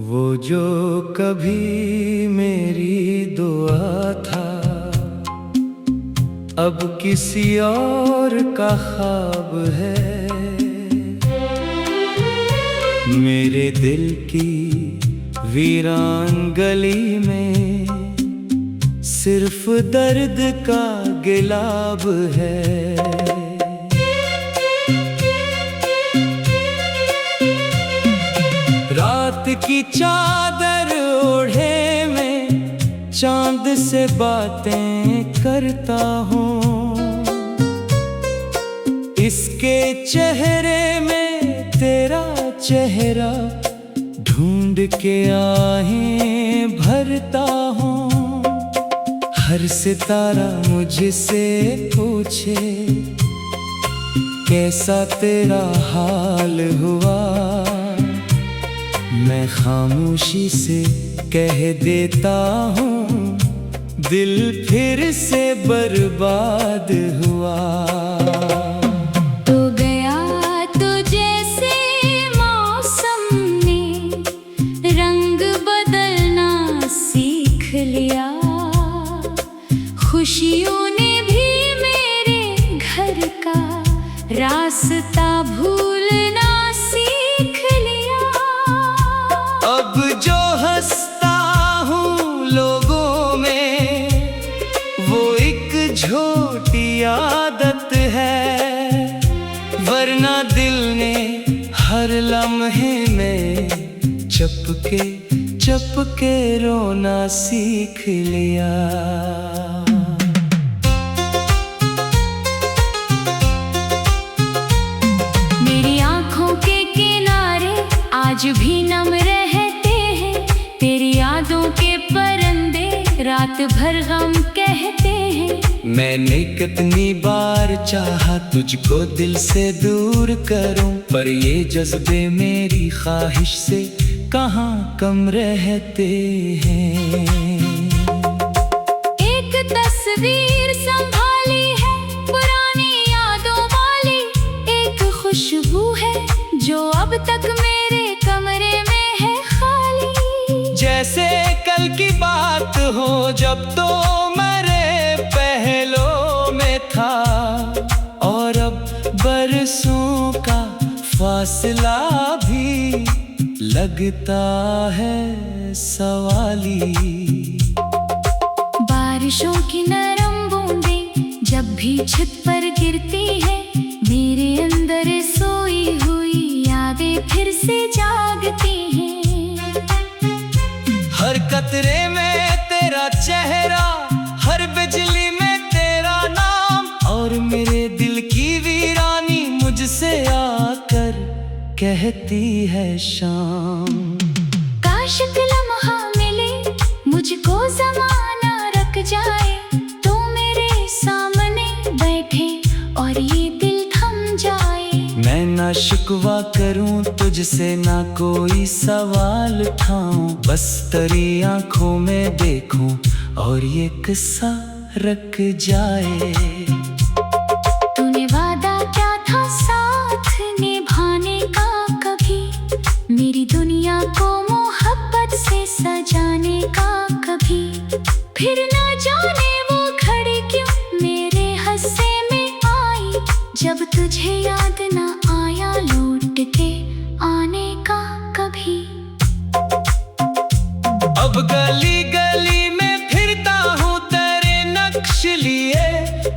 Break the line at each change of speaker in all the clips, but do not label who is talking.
वो जो कभी मेरी दुआ था, अब किसी और का ख्वाब है। मेरे दिल की वीरान गली में सिर्फ दर्द का गिलाब है। रात की चादर ओढ़े मैं चांद से बातें करता हूँ। इसके चेहरे में तेरा चेहरा ढूंढ के आहें भरता हूँ। हर सितारा मुझसे पूछे कैसा तेरा हाल हुआ, मैं खामोशी से कह देता हूँ दिल फिर से बर्बाद हुआ।
तो गया तो जैसे मौसम ने रंग बदलना सीख लिया। खुशियों ने भी मेरे घर का रास्ता भूलना सीख लिया।
अब जो हंसता हूँ लोगों में वो एक झूठी आदत है, वरना दिल ने हर लम्हे में चपके रोना सीख लिया।
मेरी आँखों के किनारे आज भी नम रहते हैं। तेरी यादों के परिंदे रात भर गम कहते हैं।
मैंने कितनी बार चाहा तुझको दिल से दूर करूं, पर ये जज्बे मेरी ख्वाहिश से कहाँ कम रहते हैं।
एक तस्वीर संभाली है पुरानी यादों वाली, एक खुशबू है जो अब तक मेरे कमरे में है खाली।
जैसे कल की बात हो जब तो मेरे पहलों में था, और अब बरसों का फासला भी लगता है सवाली।
बारिशों की नरम बूंदें जब भी छत पर गिरती है, मेरे अंदर सोई हुई यादें फिर से जागती हैं।
हर कतरे में तेरा चेहरा, हर बिजली में तेरा नाम, और मेरे दिल की वीरानी मुझसे आकर कहती है शाम।
काश एक लम्हा मिले मुझको ज़माना रख जाए, तो मेरे सामने बैठे और ये दिल थम जाए।
मैं ना शिकवा करूं तुझसे ना कोई सवाल उठाऊं, बस तेरी आंखों में देखूं और ये किस्सा रख जाए।
तूने वादा क्या था साथ निभाने का कभी, मेरी दुनिया को मोहब्बत से सजाने का कभी। फिर ना जाने वो घड़ी क्यों मेरे हिस्से में आई, जब तुझे याद ना आया लौट के आने का कभी।
अब गली गली में फिरता हूँ तेरे नक्श लिए,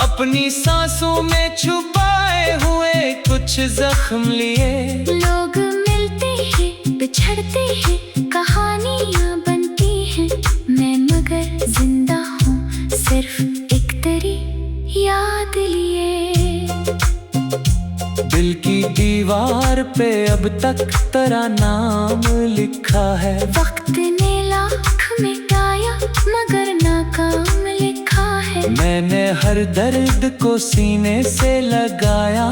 अपनी सांसों में छुपाए हुए कुछ जख्म लिए।
लोग मिलते हैं बिछड़ते हैं, कहानियाँ बनती हैं, मैं मगर जिंदा हूँ सिर्फ एक तेरी याद लिए।
दिल की दीवार पे अब तक तेरा नाम लिखा है।
वक्त ने लाख मिटाया मगर नाकाम लिखा है।
मैंने हर दर्द को सीने से लगाया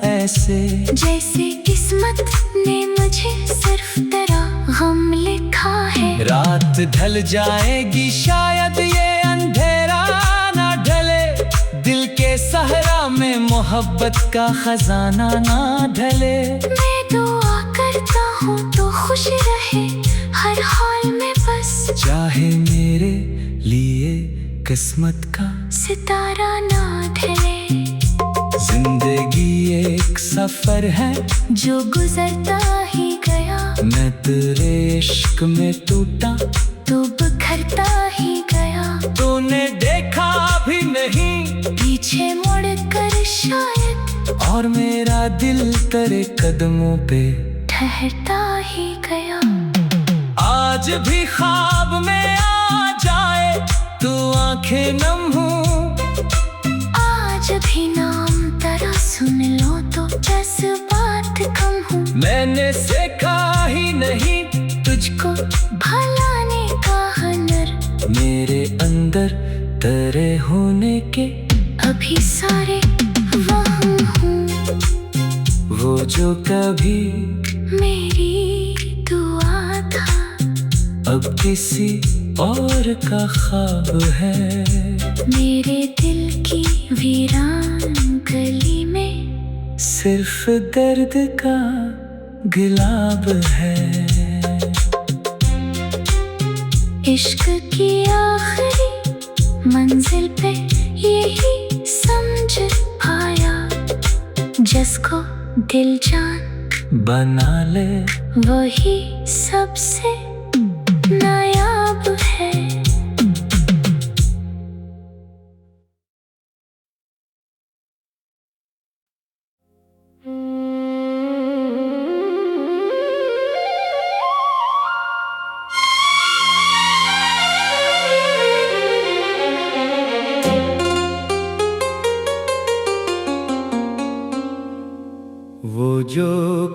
ऐसे,
जैसे किस्मत ने मुझे सिर्फ तेरा गम लिखा है।
रात ढल जाएगी शायद ये अंधेरा ना ढले, दिल के सहरा में मोहब्बत का खजाना ना ढले।
मैं दुआ करता हूँ तो खुश रहे हर हाल में बस
चाहे मेरे लिए किस्मत का
सितारा ना ढले।
जिंदगी एक सफर है
जो गुजरता ही गया,
मैं तेरे इश्क में टूटा
तो बिखरता ही गया।
तूने देखा भी नहीं
पीछे मुड़कर शायद,
और मेरा दिल तेरे कदमों पे
ठहरता ही गया।
आज भी ख्वाब में आ जाए तू आंखें नम हो,
आज भी नाम तेरा सुन लो तो जज्बात कम हूँ।
मैंने सीखा ही नहीं तुझको
भलाने का हुनर,
मेरे अंदर तेरे होने के
अभी सारे वहाँ हूँ।
वो जो कभी
मेरी दुआ था,
अब किसी और का ख्वाब है।
मेरे दिल की वीरान गली में
सिर्फ दर्द का गुलाब है।
इश्क की आखिरी मंजिल पे यही समझ आया, जिसको दिल जान
बना ले
वही सबसे नायाब है।
वो जो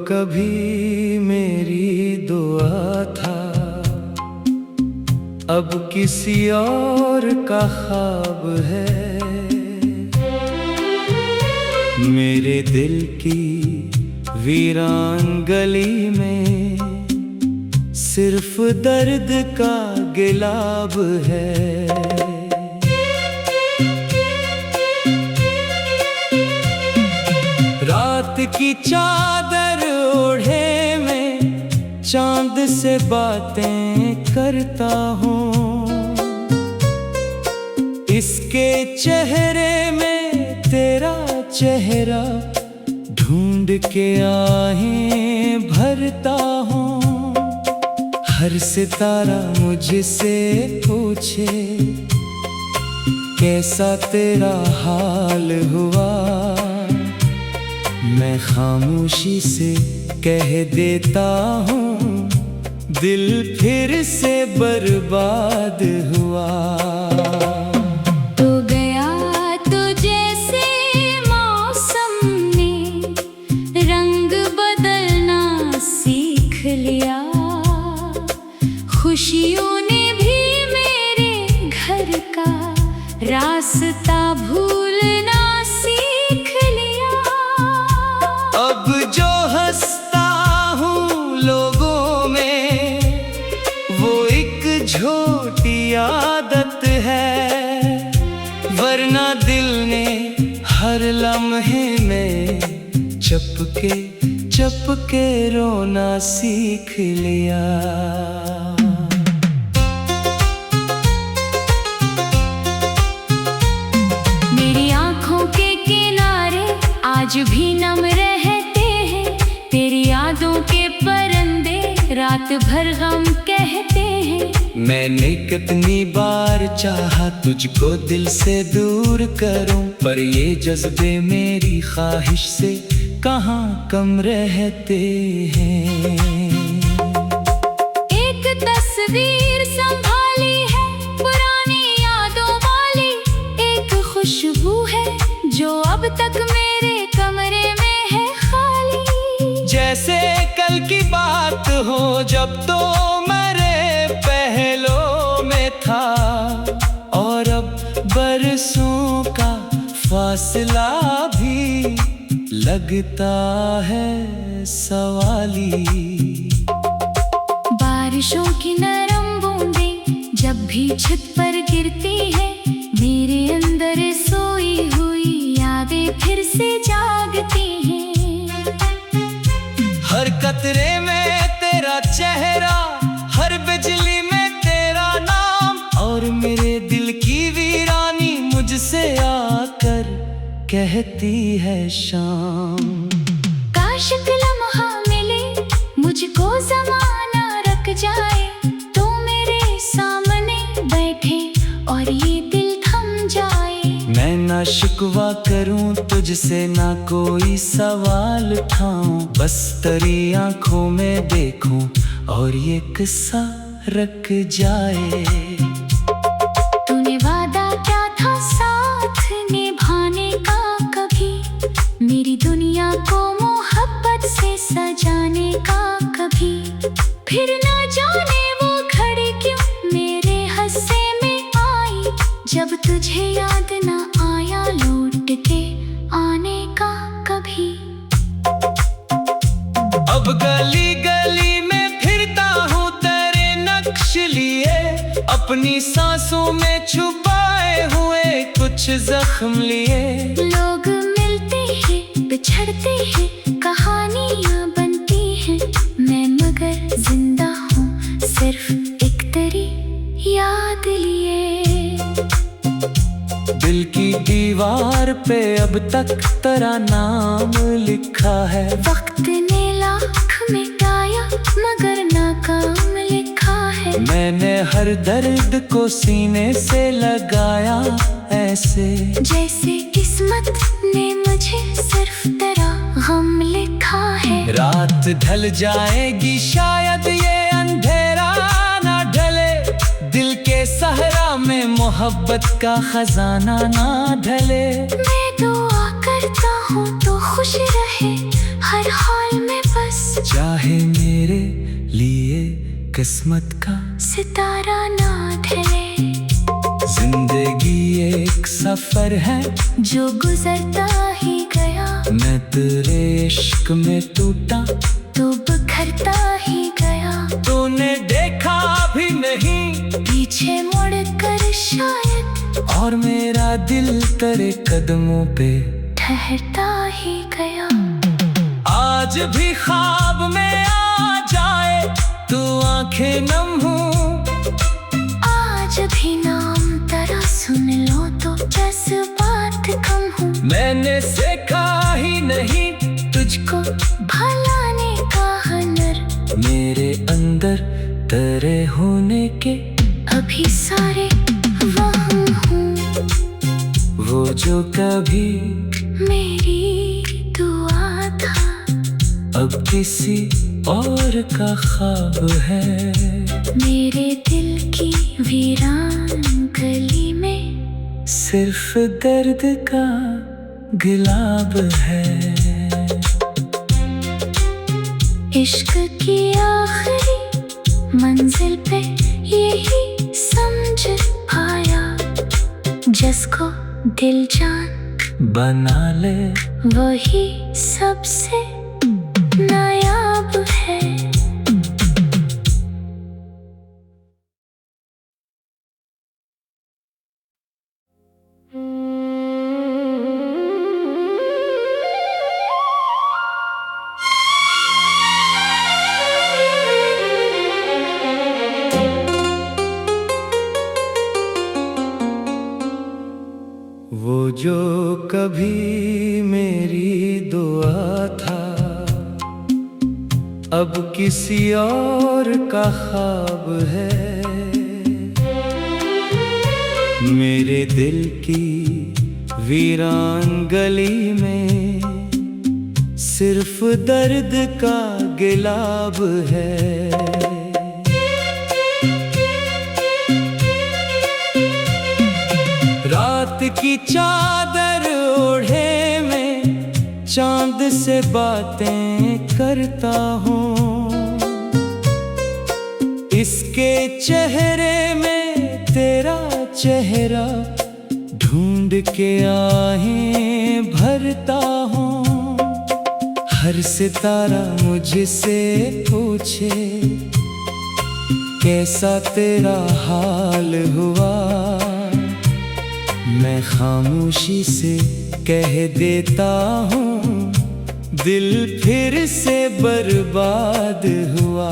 कभी मेरी दुआ था, अब किसी और का ख्वाब है। मेरे दिल की वीरान गली में सिर्फ दर्द का गिलाब है। रात की चादर ओढ़े में चांद से बातें करता हूँ, इसके चेहरे में तेरा चेहरा ढूंढ के आहें भरता हूँ। हर सितारा मुझसे पूछे कैसा तेरा हाल हुआ, मैं खामोशी से कह देता हूँ दिल फिर से बर्बाद हुआ।
तो गया तो जैसे मौसम ने रंग बदलना सीख लिया, खुशियों ने भी मेरे घर का रास्ता भूलना सीख लिया।
अब जो हंसता हूँ लोगों में वो एक झूठी आदत है, वरना दिल ने हर लम्हे में चपके रोना सीख लिया।
मेरी आँखों के किनारे आज भी नम रहते हैं, तेरी यादों के परिंदे रात भर गम कहते हैं।
मैंने कितनी बार चाहा तुझको दिल से दूर करूं, पर ये जज्बे मेरी ख्वाहिश से कहाँ कम रहते हैं।
एक तस्वीर संभाली है पुरानी यादों वाली, एक खुशबू है जो अब तक मेरे कमरे में है खाली।
जैसे कल की बात हो जब तो मेरे पहलों में था, और अब बरसों का फासला भी लगता है सवाली।
बारिशों की नरम बूंदें जब भी छत पर गिरती है, मेरे अंदर सोई हुई यादें फिर से जागती हैं।
हर कतरे में तेरा चेहरा, हर कहती है शाम।
काश एक लम्हा मिले मुझको ज़माना रख जाए, तो मेरे सामने बैठे और ये दिल थम जाए।
मैं ना शिकवा करूं तुझसे, ना कोई सवाल उठाऊं, बस तेरी आंखों में देखूं और ये किस्सा रख जाए।
तूने वादा क्या था साथ निभाने का कभी, मेरी दुनिया को मोहब्बत से सजाने का कभी। फिर ना जाने वो घड़ी क्यों मेरे हिस्से में आई, जब तुझे याद ना आया लौट के आने का कभी।
अब गली गली में फिरता हूँ तेरे नक्श लिए, अपनी सांसों में छुपाए हुए कुछ जख्म लिए।
लोग मिलते हैं बिछड़ते हैं, कहानियाँ बनती हैं, मैं मगर जिंदा हूँ सिर्फ एक तेरी याद लिए।
दिल की दीवार पे अब तक तेरा नाम लिखा है,
वक्त ने लाख मिटाया मगर नाकाम लिखा है।
मैंने हर दर्द को सीने से लगाया ऐसे,
जैसे किस्मत ने मुझे सिर्फ तेरा गम लिखा है।
रात ढल जाएगी शायद ये अंधेरा ना ढले, दिल के सहरा में मोहब्बत का खजाना ना ढले।
मैं दुआ करता हूँ तो खुश रहे हर हाल में, बस
चाहे मेरे लिए किस्मत का
सितारा ना ढले।
जिंदगी एक सफर है
जो गुजरता ही गया,
मैं तेरे इश्क में टूटा
तो बिखरता ही गया।
तूने देखा भी नहीं
पीछे मुड़ कर शायद,
और मेरा दिल तेरे कदमों पे
ठहरता ही गया।
आज भी ख्वाब में आ जाए तू आंखें नम हूँ,
आज भी नाम तेरा सुन लो तो जज्बात कम हूँ।
मैंने सीखा ही नहीं तुझको
भलाने का हुनर,
मेरे अंदर तेरे होने के
अभी सारे वहाँ हूँ।
वो जो कभी
मेरी दुआ था
अब किसी और का ख्वाब है।
मेरे दिल की वीरान गली में
सिर्फ दर्द का गुलाब है।
इश्क की आखिरी मंजिल पे यही समझ पाया, जिसको दिल जान
बना ले
वही सबसे नायाब है।
वो जो कभी मेरी दुआ था अब किसी और का ख्वाब है। मेरे दिल की वीरान गली में सिर्फ दर्द का गिलाब है। रात की चादर ओढ़े में चांद से बातें करता हूँ, इसके चेहरे में तेरा चेहरा ढूंढ के आहें भरता हूँ। हर सितारा मुझसे पूछे कैसा तेरा हाल हुआ, मैं खामोशी से कह देता हूँ दिल फिर से बर्बाद हुआ।